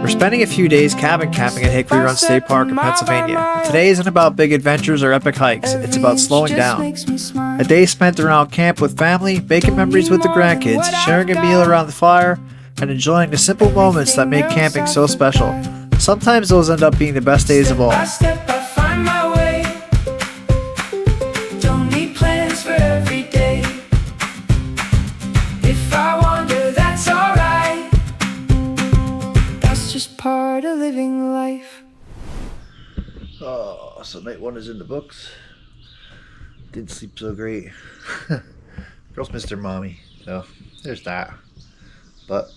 We're spending a few days cabin camping at Hickory Run State Park in Pennsylvania. And today isn't about big adventures or epic hikes, it's about slowing down. A day spent around camp with family, making memories with the grandkids, sharing a meal around the fire, and enjoying the simple moments that make camping so special. Sometimes those end up being the best days of all. Part of living life. Oh, so night one is in the books. Didn't sleep so great. Girls missed their mommy, so there's that. But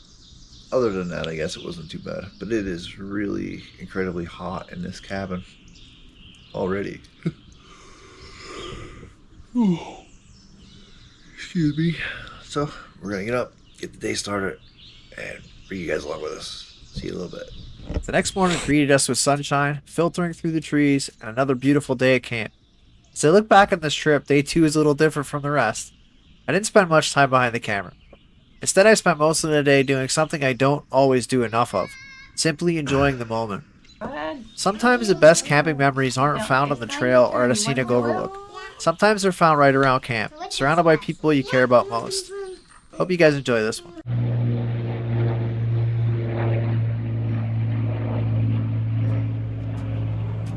other than that, I guess it wasn't too bad. But it is really incredibly hot in this cabin already. Excuse me. So we're gonna get up, get the day started, and bring you guys along with us. See you in a little bit. The next morning greeted us with sunshine, filtering through the trees, and another beautiful day at camp. As I look back on this trip, day 2 is a little different from the rest. I didn't spend much time behind the camera. Instead, I spent most of the day doing something I don't always do enough of, simply enjoying the moment. Sometimes the best camping memories aren't found on the trail or at a scenic overlook. Sometimes they're found right around camp, surrounded by people you care about most. Hope you guys enjoy this one.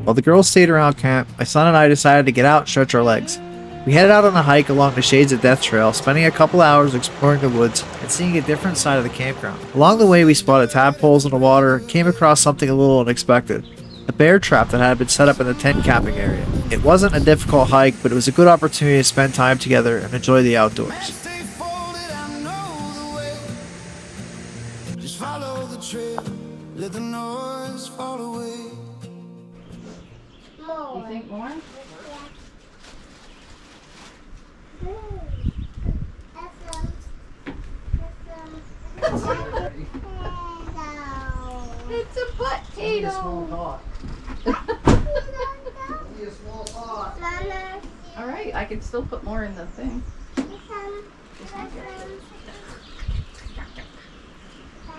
While the girls stayed around camp, my son and I decided to get out and stretch our legs. We headed out on a hike along the Shades of Death Trail, spending a couple hours exploring the woods and seeing a different side of the campground. Along the way, we spotted tadpoles in the water and came across something a little unexpected. A bear trap that had been set up in the tent camping area. It wasn't a difficult hike, but it was a good opportunity to spend time together and enjoy the outdoors. Just follow the trail, let the noise fall away. You think more? It's a potato. All right, I can still put more in the thing.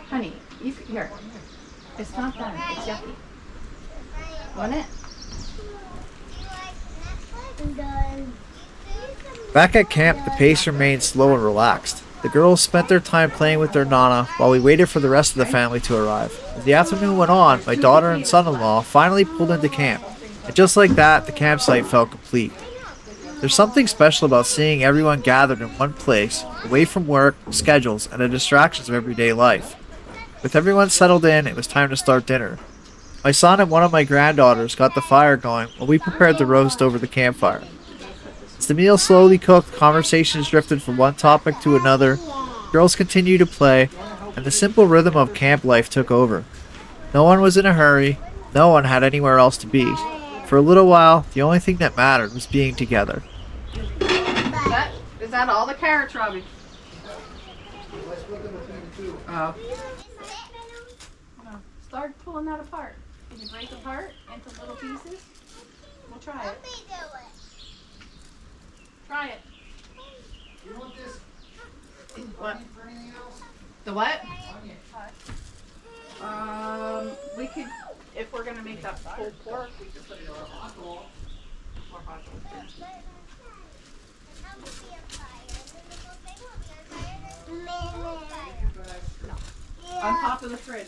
Honey, you can, here. It's not done. It's yucky. Want it? Back at camp, the pace remained slow and relaxed. The girls spent their time playing with their Nana while we waited for the rest of the family to arrive. As the afternoon went on, my daughter and son-in-law finally pulled into camp. And just like that, the campsite felt complete. There's something special about seeing everyone gathered in one place, away from work, schedules, and the distractions of everyday life. With everyone settled in, it was time to start dinner. My son and one of my granddaughters got the fire going while we prepared the roast over the campfire. As the meal slowly cooked, conversations drifted from one topic to another, girls continued to play, and the simple rhythm of camp life took over. No one was in a hurry, no one had anywhere else to be. For a little while, the only thing that mattered was being together. Is that all the carrots, Robbie? Oh. Start pulling that apart. Can you break apart into little pieces? We'll try it. Try it. You want this? What? For anything else? The what? We could, if we're gonna make that pulled pork, we could put it on a hot roll. Or hot roll. On top of the fridge.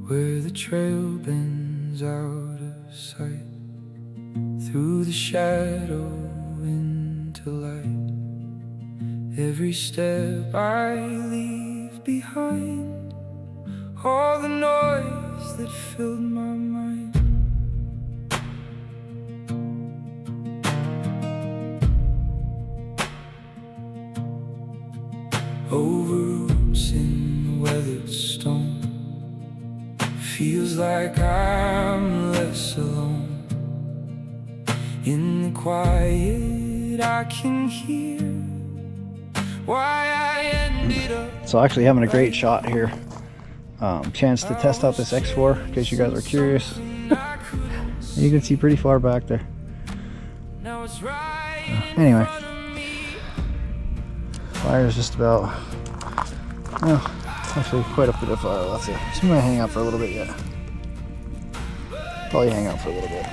Where the trail bends out of sight, through the shadow into light. Every step I leave behind, all the noise that filled my mind. Over roots in the weathered stone, feels like I'm less alone. In the and quiet, I can hear why I ended up. So actually having a great shot here. Chance to test out this X4 in case you guys are curious. You can see pretty far back there. Anyway, fire is just about, well, actually quite a bit of fire. Let's see. So I'm gonna hang out for a little bit yet. Probably hang out for a little bit.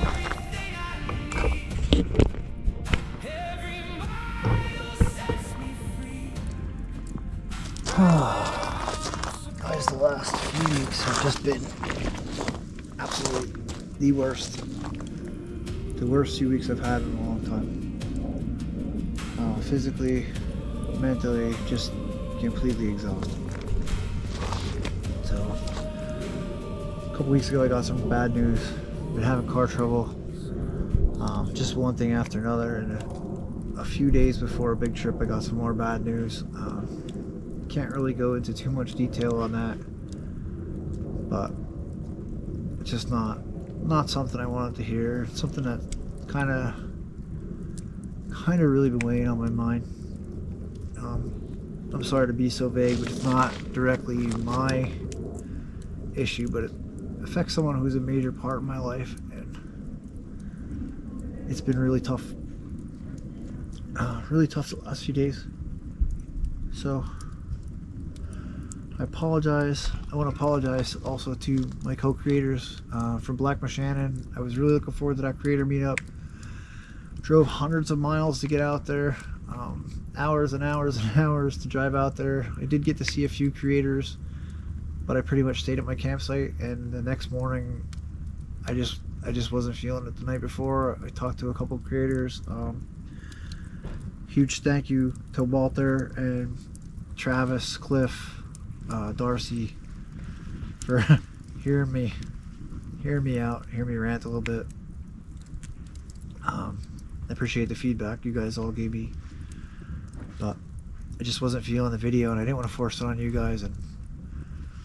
Guys, the last few weeks have just been absolutely the worst. The worst 2 weeks I've had in a long time. Physically, mentally, just completely exhausted. So, a couple weeks ago I got some bad news. Been having car trouble. Just one thing after another, and a few days before a big trip I got some more bad news. Can't really go into too much detail on that, but it's just not something I wanted to hear. It's something that kind of really been weighing on my mind. I'm sorry to be so vague, but it's not directly my issue, but it affects someone who's a major part of my life, and it's been really tough. Really tough the last few days. So I apologize. I want to apologize also to my co-creators from Black Shannon. I was really looking forward to that creator meetup. Drove hundreds of miles to get out there, hours and hours and hours to drive out there. I did get to see a few creators, but I pretty much stayed at my campsite, and the next morning I just wasn't feeling it the night before. I talked to a couple creators. Huge thank you to Walter and Travis, Cliff, Darcy for hearing me out, hearing me rant a little bit. I appreciate the feedback you guys all gave me, but I just wasn't feeling the video, and I didn't want to force it on you guys, and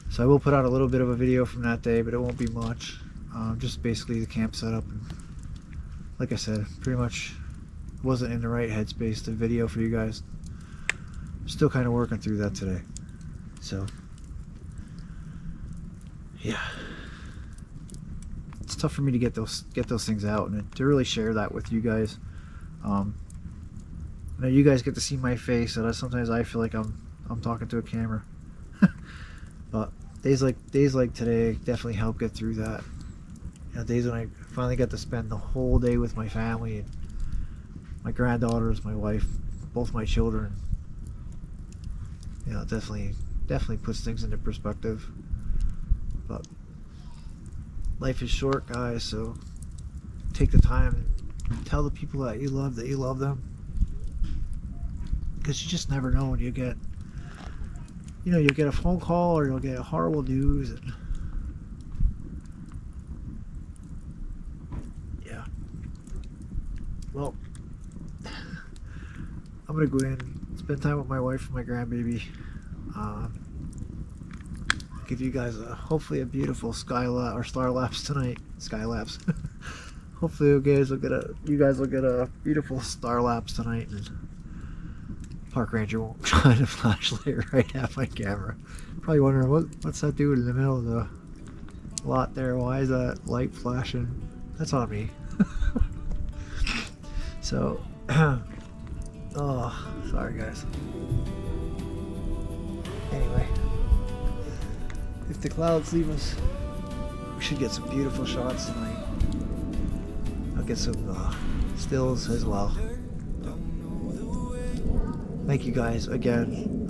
so I will put out a little bit of a video from that day, but it won't be much. Just basically the camp setup, and like I said, pretty much wasn't in the right headspace to video for you guys. I'm still kind of working through that today, so yeah, it's tough for me to get those things out and to really share that with you guys. I know you guys get to see my face, and sometimes I feel like I'm talking to a camera. But days like today definitely help get through that. You know, days when I finally got to spend the whole day with my family and my granddaughters, my wife, both my children. You know, definitely puts things into perspective. But life is short, guys, so take the time and tell the people that you love them, because you just never know when you get, you know, you'll get a phone call or you'll get horrible news, and yeah. Well, I'm gonna go in, spend time with my wife and my grandbaby. Give you guys hopefully a beautiful star lapse tonight. Skylapse. Hopefully you guys will get a beautiful star lapse tonight, and park ranger won't shine a flashlight right at my camera. Probably wondering what's that doing in the middle of the lot there? Why is that light flashing? That's on me. So, oh, sorry guys. Anyway, if the clouds leave us, we should get some beautiful shots tonight. I'll get some stills as well. Thank you guys again.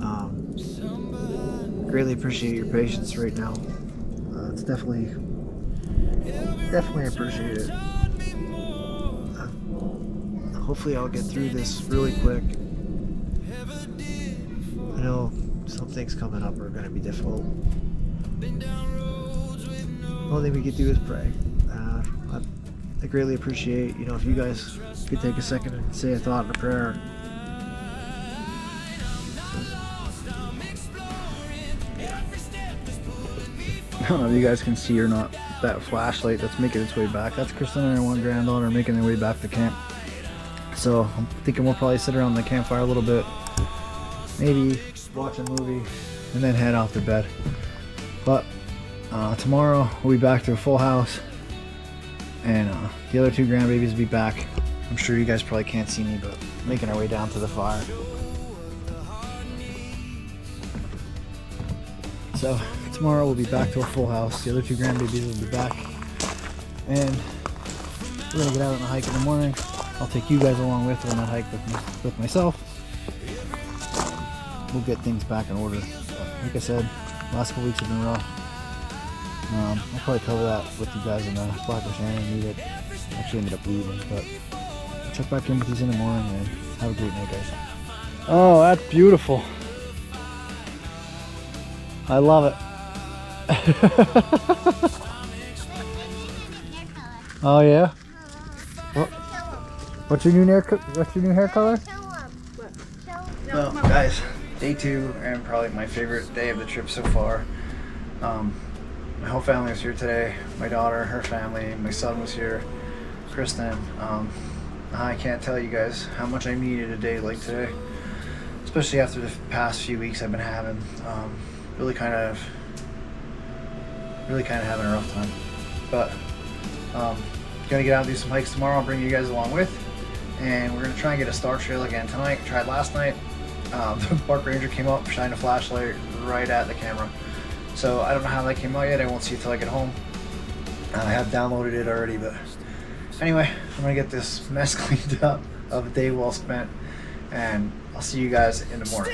Greatly appreciate your patience right now. It's definitely appreciated. Hopefully I'll get through this really quick. I know some things coming up are going to be difficult. The only thing we can do is pray. I greatly appreciate, you know, if you guys could take a second and say a thought and a prayer. I don't know if you guys can see or not that flashlight that's making its way back. That's Kristen and her one granddaughter making their way back to camp. So I'm thinking we'll probably sit around the campfire a little bit, maybe watch a movie, and then head off to bed. But tomorrow we'll be back to a full house, and the other two grandbabies will be back. I'm sure you guys probably can't see me, but making our way down to the fire. So tomorrow we'll be back to a full house. The other two grandbabies will be back, and we're gonna get out on a hike in the morning. I'll take you guys along with on that hike with myself. We'll get things back in order. Like I said, last couple weeks have been rough. I'll probably cover that with you guys in the Blackbush area. Need it. Actually ended up leaving, but I'll check back in with you in the morning and have a great night, guys. Oh, that's beautiful. I love it. Oh yeah. What's your new hair color? Well, guys, day 2 and probably my favorite day of the trip so far. My whole family was here today. My daughter, her family, my son was here, Kristen. I can't tell you guys how much I needed a day like today, especially after the past few weeks I've been having. Really kind of having a rough time. But gonna get out and do some hikes tomorrow. I'll bring you guys along with, and we're gonna try and get a star trail again tonight. Tried last night. The park ranger came up, shined a flashlight right at the camera. So I don't know how that came out yet. I won't see it till I get home. I have downloaded it already, but anyway, I'm gonna get this mess cleaned up of a day well spent, and I'll see you guys in the morning.